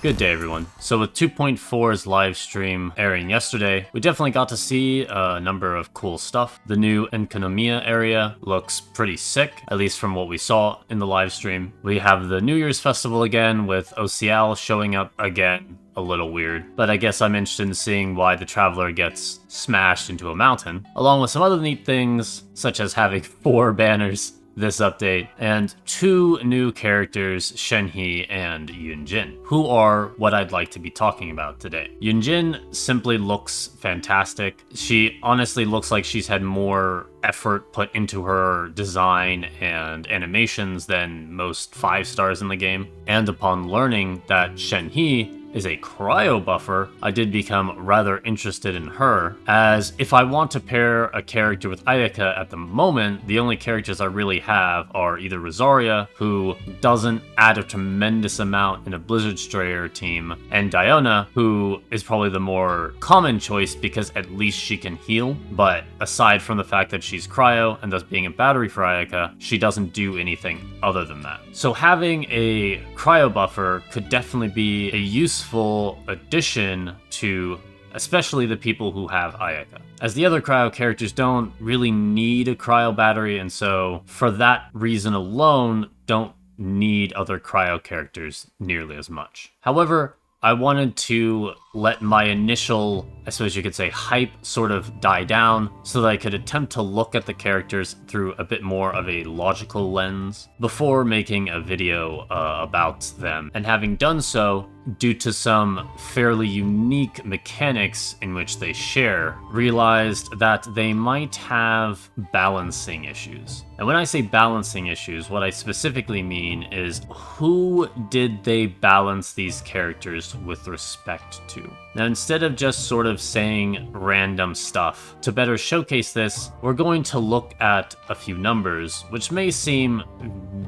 Good day, everyone. So with 2.4's live stream airing yesterday, we definitely got to see a number of cool stuff. The new Enkonomiya area looks pretty sick, at least from what we saw in the live stream. We have the New Year's festival again with OCL showing up again. A little weird, but I guess I'm interested in seeing why the Traveler gets smashed into a mountain, along with some other neat things, such as having 4 banners this update, and 2 new characters, Shenhe and Yun Jin, who are what I'd like to be talking about today. Yun Jin simply looks fantastic. She honestly looks like she's had more effort put into her design and animations than most 5 stars in the game, and upon learning that Shenhe is a cryo buffer, I did become rather interested in her, as if I want to pair a character with Ayaka at the moment, the only characters I really have are either Rosaria, who doesn't add a tremendous amount in a Blizzard Strayer team, and Diona, who is probably the more common choice because at least she can heal, but aside from the fact that she's cryo and thus being a battery for Ayaka, she doesn't do anything other than that. So having a cryo buffer could definitely be a useful addition to especially the people who have Ayaka, as the other cryo characters don't really need a cryo battery, and so for that reason alone don't need other cryo characters nearly as much. However, I wanted to let my initial, I suppose you could say, hype sort of die down so that I could attempt to look at the characters through a bit more of a logical lens before making a video about them. And having done so, due to some fairly unique mechanics in which they share, realized that they might have balancing issues. And when I say balancing issues, what I specifically mean is who did they balance these characters with respect to? Now, instead of just sort of saying random stuff, to better showcase this, we're going to look at a few numbers, which may seem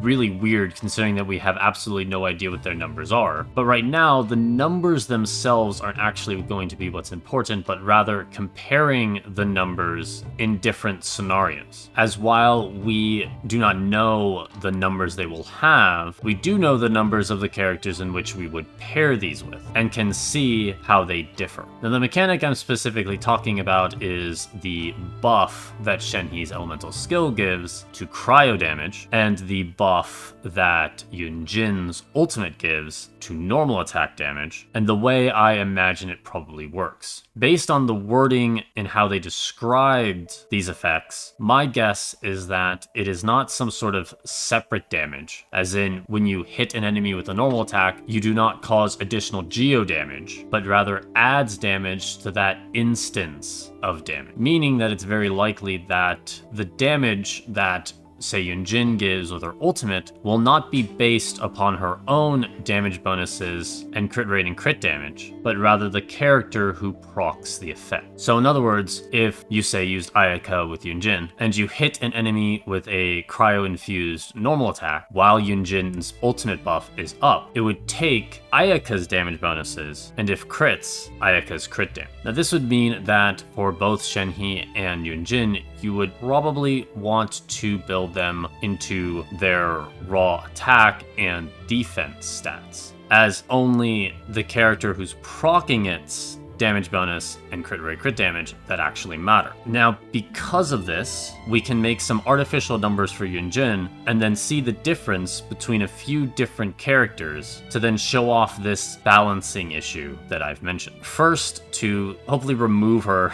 really weird considering that we have absolutely no idea what their numbers are. But right now, the numbers themselves aren't actually going to be what's important, but rather comparing the numbers in different scenarios. As while we do not know the numbers they will have, we do know the numbers of the characters in which we would pair these with, and can see how they differ. Now, the mechanic I'm specifically talking about is the buff that Shenhe's elemental skill gives to cryo damage, and the buff that Yun Jin's ultimate gives to normal attack damage, and the way I imagine it probably works. Based on the wording and how they described these effects, my guess is that it is not some sort of separate damage, as in when you hit an enemy with a normal attack, you do not cause additional geo damage, but rather adds damage to that instance of damage, meaning that it's very likely that the damage that say Yun Jin gives with her ultimate will not be based upon her own damage bonuses and crit rate and crit damage, but rather the character who procs the effect. So in other words, if you say used Ayaka with Yun Jin, and you hit an enemy with a cryo-infused normal attack while Yun Jin's ultimate buff is up, it would take Ayaka's damage bonuses, and if crits, Ayaka's crit damage. Now this would mean that for both Shenhe and Yun Jin, you would probably want to build them into their raw attack and defense stats, as only the character who's proccing its damage bonus and crit rate crit damage that actually matter. Now, because of this, we can make some artificial numbers for Yun Jin and then see the difference between a few different characters to then show off this balancing issue that I've mentioned. First, to hopefully remove her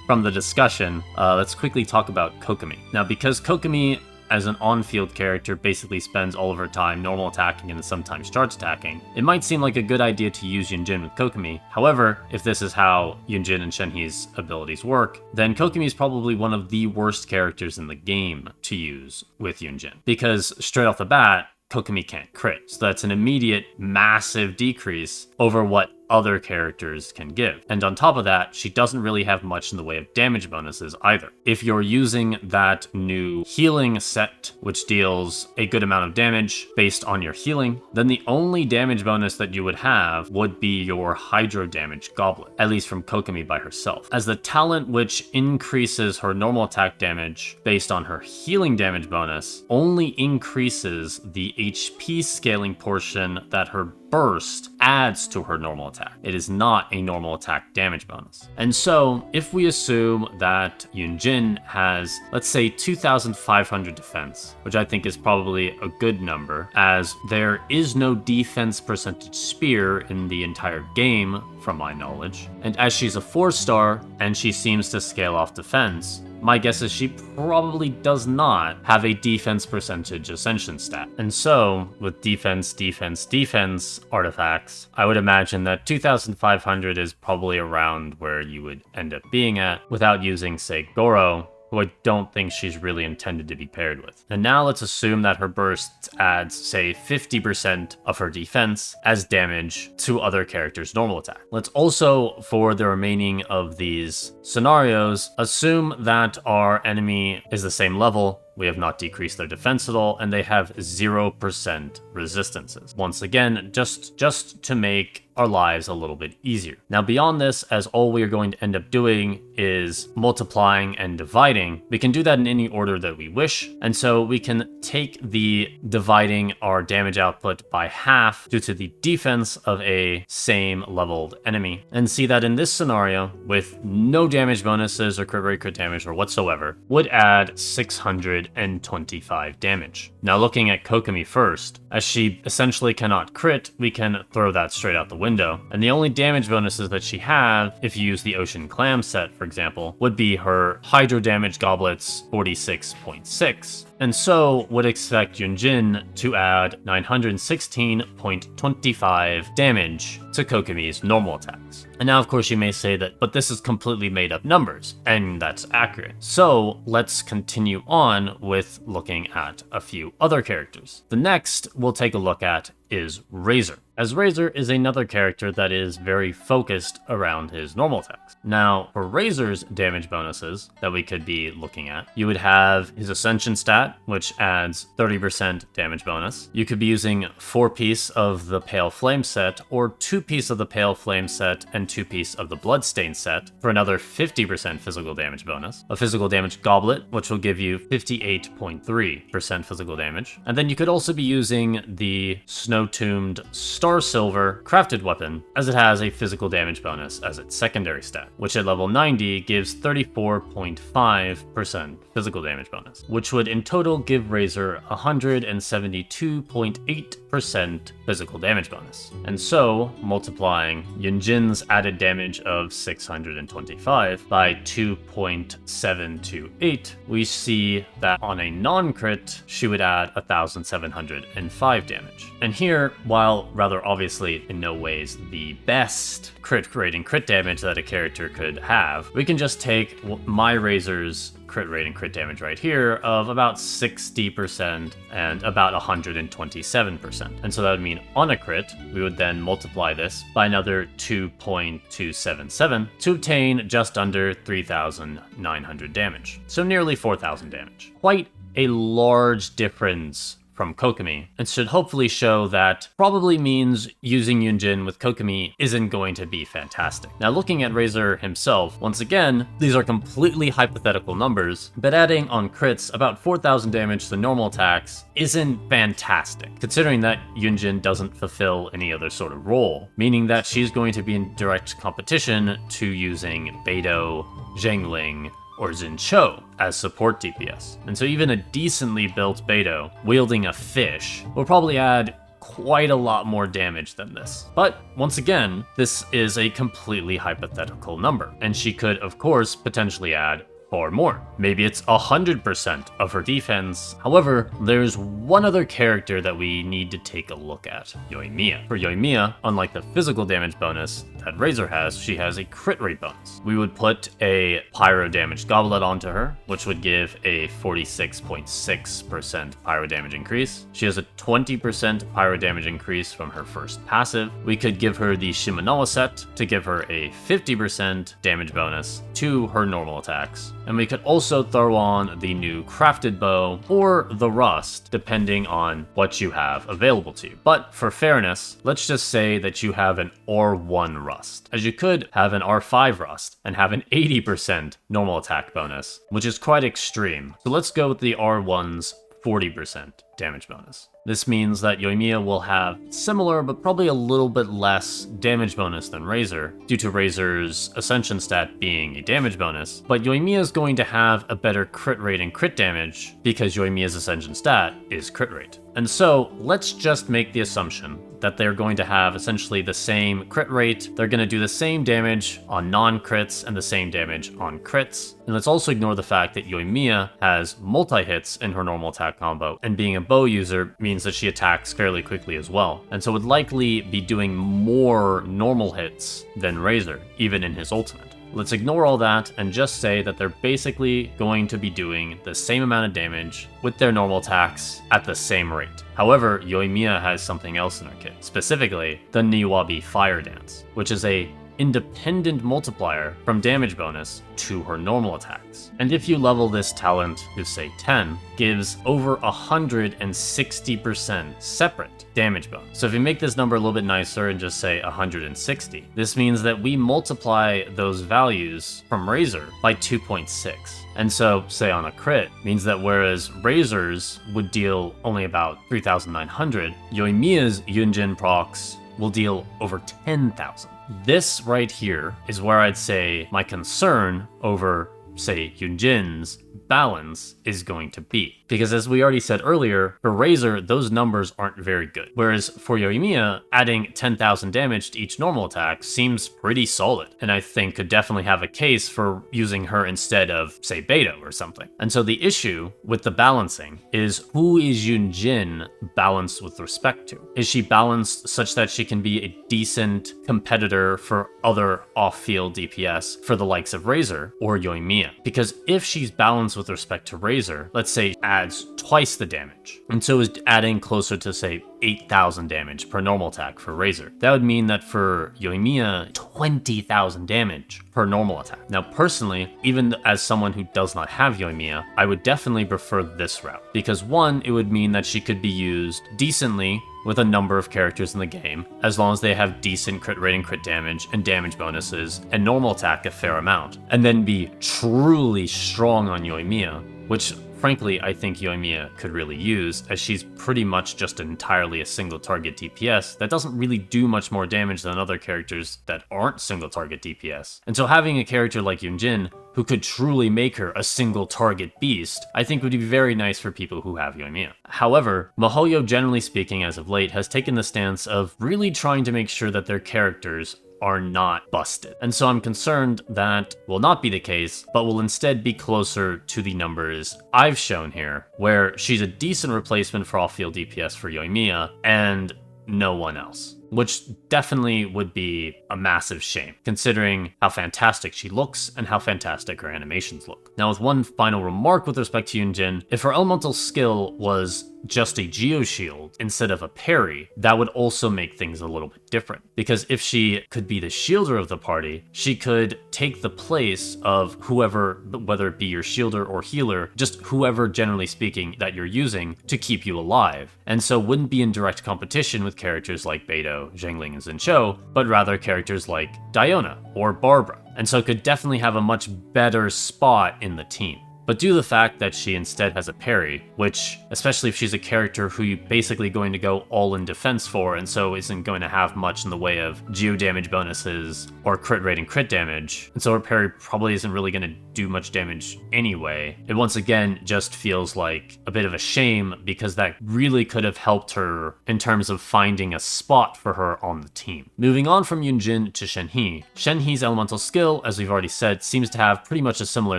from the discussion, let's quickly talk about Kokomi. Now, because Kokomi as an on-field character basically spends all of her time normal attacking and sometimes charge attacking, it might seem like a good idea to use Yun Jin with Kokomi. However, if this is how Yun Jin and Shenhe's abilities work, then Kokomi is probably one of the worst characters in the game to use with Yun Jin, because straight off the bat, Kokomi can't crit. So that's an immediate massive decrease over what other characters can give. And on top of that, she doesn't really have much in the way of damage bonuses either. If you're using that new healing set, which deals a good amount of damage based on your healing, then the only damage bonus that you would have would be your hydro damage goblet, at least from Kokomi by herself, as the talent which increases her normal attack damage based on her healing damage bonus only increases the HP scaling portion that her burst adds to her normal attack. It is not a normal attack damage bonus. And so, if we assume that Yun Jin has, let's say, 2,500 defense, which I think is probably a good number, as there is no defense percentage spear in the entire game, from my knowledge, and as she's a 4-star, and she seems to scale off defense, my guess is she probably does not have a defense percentage ascension stat. And so, with defense, defense, defense artifacts, I would imagine that 2,500 is probably around where you would end up being at without using, say, Goro, who I don't think she's really intended to be paired with. And now let's assume that her burst adds, say, 50% of her defense as damage to other characters' normal attack. Let's also, for the remaining of these scenarios, assume that our enemy is the same level. We have not decreased their defense at all, and they have 0% resistances. Once again, just to make our lives a little bit easier. Now, beyond this, as all we are going to end up doing is multiplying and dividing, we can do that in any order that we wish. And so we can take the dividing our damage output by half due to the defense of a same leveled enemy, and see that in this scenario, with no damage bonuses or crit rate, crit damage or whatsoever, would add 625 damage. Now, looking at Kokomi first, as she essentially cannot crit, we can throw that straight out the window. And the only damage bonuses that she have, if you use the Ocean Clam set, for example, would be her Hydro Damage Goblets 46.6. And so would expect Yun Jin to add 916.25 damage to Kokomi's normal attacks. And now, of course, you may say that, but this is completely made up numbers, and that's accurate. So let's continue on with looking at a few other characters. The next we'll take a look at is Razor, as Razor is another character that is very focused around his normal attacks. Now, for Razor's damage bonuses that we could be looking at, you would have his Ascension stat, which adds 30% damage bonus. You could be using 4-piece of the Pale Flame set, or 2-piece of the Pale Flame set and 2-piece of the Bloodstain set for another 50% physical damage bonus. A Physical Damage Goblet, which will give you 58.3% physical damage. And then you could also be using the Snow-Tombed Star Silver crafted weapon, as it has a physical damage bonus as its secondary stat, which at level 90 gives 34.5% physical damage bonus, which would in total give Razor 172.8% physical damage bonus. And so, multiplying Yun Jin's added damage of 625 by 2.728, we see that on a non-crit, she would add 1,705 damage. And here, while rather obviously in no ways the best crit rate and crit damage that a character could have, we can just take my Razor's crit rate and crit damage right here of about 60% and about 127%. And so that would mean on a crit, we would then multiply this by another 2.277 to obtain just under 3,900 damage. So nearly 4,000 damage. Quite a large difference from Kokomi, and should hopefully show that probably means using Yun Jin with Kokomi isn't going to be fantastic. Now, looking at Razor himself, once again, these are completely hypothetical numbers, but adding on crits about 4,000 damage to normal attacks isn't fantastic, considering that Yun Jin doesn't fulfill any other sort of role, meaning that she's going to be in direct competition to using Beidou, Zhengling, or Zincho as support DPS. And so even a decently built Beidou wielding a fish will probably add quite a lot more damage than this. But once again, this is a completely hypothetical number, and she could, of course, potentially add or more. Maybe it's 100% of her defense. However, there's one other character that we need to take a look at, Yoimiya. For Yoimiya, unlike the physical damage bonus that Razor has, she has a crit rate bonus. We would put a Pyro Damage Goblet onto her, which would give a 46.6% Pyro Damage increase. She has a 20% Pyro Damage increase from her first passive. We could give her the Shimenawa set to give her a 50% damage bonus to her normal attacks. And we could also throw on the new crafted bow or the rust, depending on what you have available to you. But for fairness, let's just say that you have an R1 rust, as you could have an R5 rust and have an 80% normal attack bonus, which is quite extreme. So let's go with the R1's 40% damage bonus. This means that Yoimiya will have similar, but probably a little bit less damage bonus than Razor, due to Razor's Ascension stat being a damage bonus, but Yoimiya is going to have a better crit rate and crit damage because Yoimiya's Ascension stat is crit rate. And so, let's just make the assumption that they're going to have essentially the same crit rate, they're going to do the same damage on non-crits and the same damage on crits. And let's also ignore the fact that Yoimiya has multi-hits in her normal attack combo, and being a bow user means that she attacks fairly quickly as well, and so would likely be doing more normal hits than Razor, even in his ultimate. Let's ignore all that and just say that they're basically going to be doing the same amount of damage with their normal attacks at the same rate. However, Yoimiya has something else in her kit, specifically the Niwabi Fire Dance, which is a independent multiplier from damage bonus to her normal attacks. And if you level this talent to say 10, gives over 160% separate damage bonus. So if you make this number a little bit nicer and just say 160, this means that we multiply those values from Razor by 2.6. And so, say on a crit, means that whereas Razor's would deal only about 3,900, Yoimiya's Yun Jin procs will deal over 10,000. This right here is where I'd say my concern over, say, Yun Jin's balance is going to be. Because as we already said earlier, for Razor, those numbers aren't very good. Whereas for Yoimiya, adding 10,000 damage to each normal attack seems pretty solid, and I think could definitely have a case for using her instead of, say, Beto or something. And so the issue with the balancing is, who is Yun Jin balanced with respect to? Is she balanced such that she can be a decent competitor for other off-field DPS for the likes of Razor or Yoimiya? Because if she's balanced with respect to Razor, let's say adds twice the damage, and so is adding closer to, say, 8,000 damage per normal attack for Razor. That would mean that for Yoimiya, 20,000 damage per normal attack. Now personally, even as someone who does not have Yoimiya, I would definitely prefer this route, because one, it would mean that she could be used decently with a number of characters in the game, as long as they have decent crit rate and crit damage and damage bonuses and normal attack a fair amount, and then be truly strong on Yoimiya, which frankly I think Yoimiya could really use, as she's pretty much just entirely a single target DPS that doesn't really do much more damage than other characters that aren't single target DPS. And so having a character like Yun Jin who could truly make her a single target beast, I think would be very nice for people who have Yoimiya. However, MiHoYo, generally speaking as of late, has taken the stance of really trying to make sure that their characters are not busted. And so I'm concerned that will not be the case, but will instead be closer to the numbers I've shown here, where she's a decent replacement for off-field DPS for Yoimiya, and no one else. Which definitely would be a massive shame, considering how fantastic she looks and how fantastic her animations look. Now, with one final remark with respect to Yun Jin, if her elemental skill was just a Geoshield instead of a parry, that would also make things a little bit different. Because if she could be the shielder of the party, she could take the place of whoever, whether it be your shielder or healer, just whoever, generally speaking, that you're using to keep you alive. And so wouldn't be in direct competition with characters like Beto, Zhengling, and Zinchou, but rather characters like Diona or Barbara. And so could definitely have a much better spot in the team. But due to the fact that she instead has a parry, which, especially if she's a character who you're basically going to go all in defense for, and so isn't going to have much in the way of geo damage bonuses or crit rate and crit damage, and so her parry probably isn't really going to do much damage anyway, it once again just feels like a bit of a shame, because that really could have helped her in terms of finding a spot for her on the team. Moving on from Yun Jin to Shenhe. Shenhe's elemental skill, as we've already said, seems to have pretty much a similar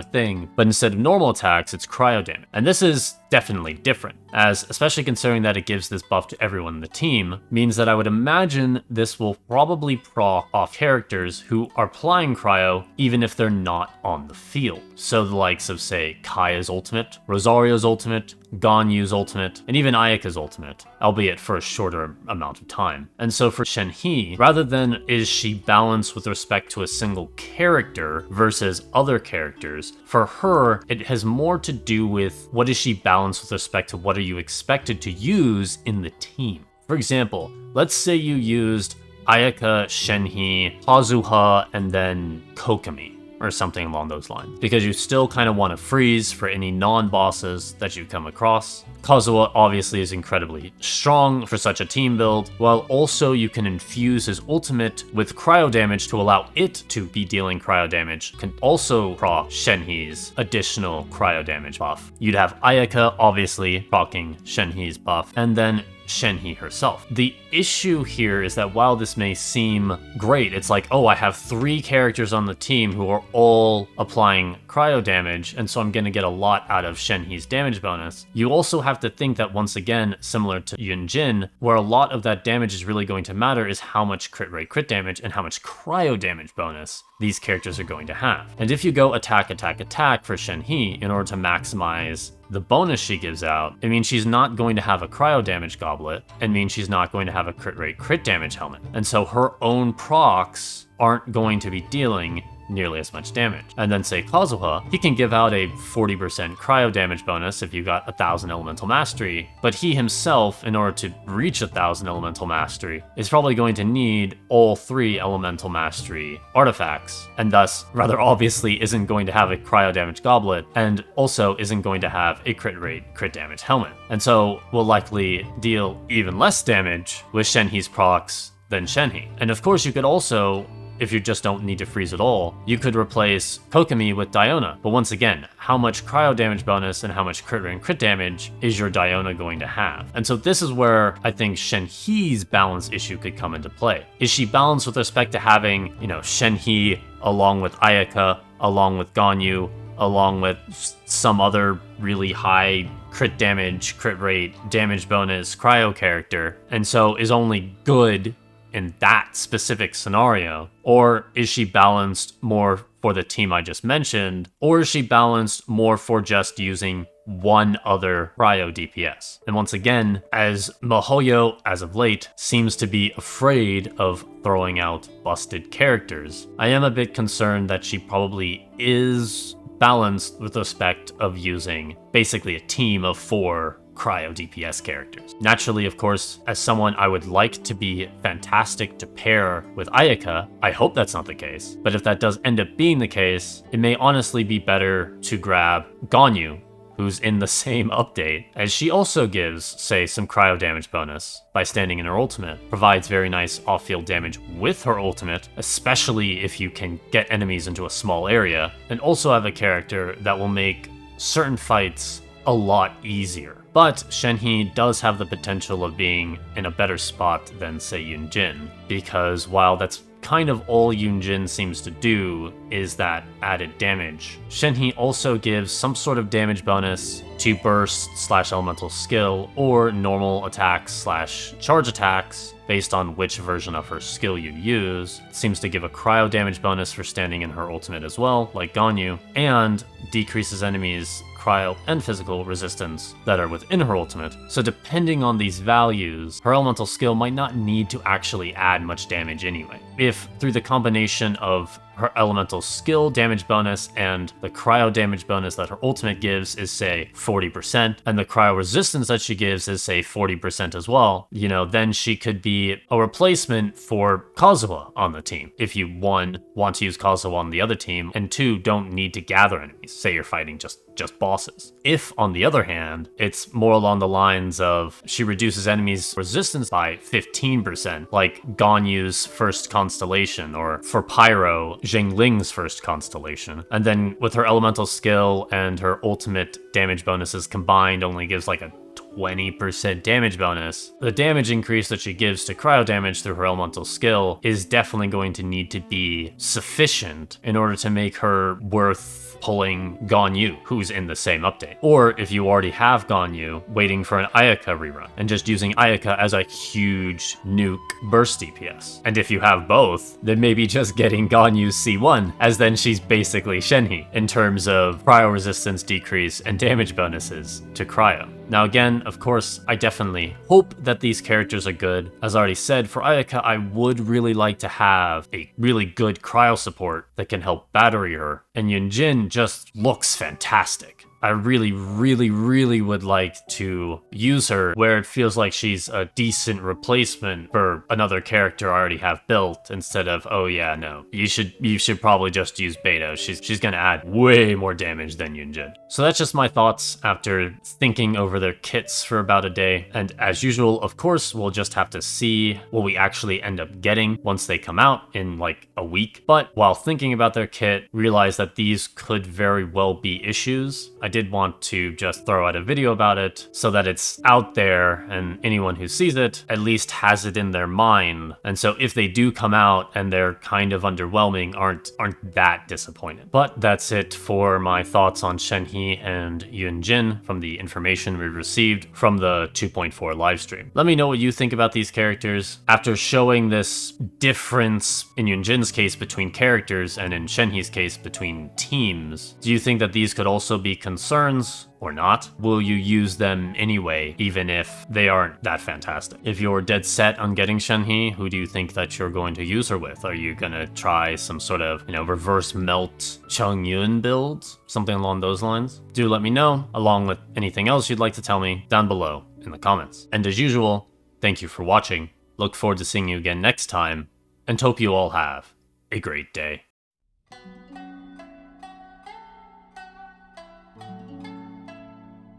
thing, but instead of normal attacks, it's cryo damage. And this is definitely different, as especially considering that it gives this buff to everyone in the team, means that I would imagine this will probably proc off characters who are applying cryo even if they're not on the field. So the likes of, say, Kaya's ultimate, Rosario's ultimate, Ganyu's ultimate, and even Ayaka's ultimate, albeit for a shorter amount of time. And so for Shenhe, rather than is she balanced with respect to a single character versus other characters, for her, it has more to do with what is she balanced with respect to what are you expected to use in the team. For example, let's say you used Ayaka, Shenhe, Kazuha, and then Kokomi. or something along those lines, because you still kind of want to freeze for any non-bosses that you come across. Kazuha obviously is incredibly strong for such a team build, while also you can infuse his ultimate with cryo damage to allow it to be dealing cryo damage, can also proc Shenhe's additional cryo damage buff. You'd have Ayaka obviously proccing Shenhe's buff, and then Shenhe herself. The issue here is that while this may seem great, it's like, oh, I have 3 characters on the team who are all applying cryo damage, and so I'm gonna get a lot out of Shenhe's damage bonus. You also have to think that, once again, similar to Yun Jin, where a lot of that damage is really going to matter is how much crit rate crit damage and how much cryo damage bonus these characters are going to have. And if you go attack, attack, attack for Shenhe in order to maximize the bonus she gives out, it means she's not going to have a cryo damage goblet, and means she's not going to have a crit rate crit damage helmet. And so her own procs aren't going to be dealing nearly as much damage. And then say Kazuha, he can give out a 40% cryo damage bonus if you got 1000 elemental mastery, but he himself, in order to reach 1000 elemental mastery, is probably going to need all 3 elemental mastery artifacts, and thus rather obviously isn't going to have a cryo damage goblet, and also isn't going to have a crit rate crit damage helmet, and so will likely deal even less damage with Shenhe's procs than Shenhe. And of course you could also, if you just don't need to freeze at all, you could replace Kokomi with Diona. But once again, how much cryo damage bonus and how much crit rate and crit damage is your Diona going to have? And so this is where I think Shenhe's balance issue could come into play. Is she balanced with respect to having, Shenhe along with Ayaka, along with Ganyu, along with some other really high crit damage, crit rate, damage bonus, cryo character, and so is only good in that specific scenario? Or is she balanced more for the team I just mentioned? Or is she balanced more for just using one other cryo DPS? And once again, as MiHoYo, as of late, seems to be afraid of throwing out busted characters, I am a bit concerned that she probably is balanced with respect of using basically a team of 4 cryo DPS characters. Naturally, of course, as someone I would like to be fantastic to pair with Ayaka, I hope that's not the case. But if that does end up being the case, it may honestly be better to grab Ganyu, who's in the same update, as she also gives, say, some cryo damage bonus by standing in her ultimate, provides very nice off-field damage with her ultimate, especially if you can get enemies into a small area, and also have a character that will make certain fights a lot easier. But Shenhe does have the potential of being in a better spot than, say, Yun Jin, because while that's kind of all Yun Jin seems to do is that added damage, Shenhe also gives some sort of damage bonus to burst / elemental skill or normal attacks / charge attacks based on which version of her skill you use. It seems to give a cryo damage bonus for standing in her ultimate as well, like Ganyu, and decreases enemies' cryo and physical resistance that are within her ultimate. So depending on these values, her elemental skill might not need to actually add much damage anyway. If through the combination of her elemental skill damage bonus and the cryo damage bonus that her ultimate gives is, say, 40%, and the cryo resistance that she gives is, say, 40% as well, then she could be a replacement for Kazuha on the team. If you, 1, want to use Kazuha on the other team, and 2, don't need to gather enemies, say you're fighting just bosses. If, on the other hand, it's more along the lines of she reduces enemies' resistance by 15%, like Ganyu's first constellation, or for Pyro, Jingling's first constellation, and then with her elemental skill and her ultimate damage bonuses combined only gives like a 20% damage bonus, the damage increase that she gives to cryo damage through her elemental skill is definitely going to need to be sufficient in order to make her worth pulling Ganyu, who's in the same update. Or if you already have Ganyu, waiting for an Ayaka rerun, and just using Ayaka as a huge nuke burst DPS. And if you have both, then maybe just getting Ganyu's C1, as then she's basically Shenhe, in terms of cryo resistance decrease and damage bonuses to cryo. Now again, of course, I definitely hope that these characters are good. As I already said, for Ayaka, I would really like to have a really good cryo support that can help battery her, and Yun Jin just looks fantastic. I really, really, really would like to use her where it feels like she's a decent replacement for another character I already have built, instead of, oh yeah, no, you should probably just use Beto. She's gonna add way more damage than Yun Jin. So that's just my thoughts after thinking over their kits for about a day. And as usual, of course, we'll just have to see what we actually end up getting once they come out in like a week. But while thinking about their kit, realize that these could very well be issues. I did want to just throw out a video about it so that it's out there and anyone who sees it at least has it in their mind. And so if they do come out and they're kind of underwhelming, aren't that disappointed. But that's it for my thoughts on Shenhe and Yun Jin from the information we received from the 2.4 livestream. Let me know what you think about these characters. After showing this difference in Yun Jin's case between characters and in Shenhe's case between teams, do you think that these could also be concerns or not? Will you use them anyway, even if they aren't that fantastic? If you're dead set on getting Shenhe, who do you think that you're going to use her with? Are you gonna try some sort of, reverse melt Chongyun build? Something along those lines? Do let me know, along with anything else you'd like to tell me down below in the comments. And as usual, thank you for watching. Look forward to seeing you again next time, and hope you all have a great day.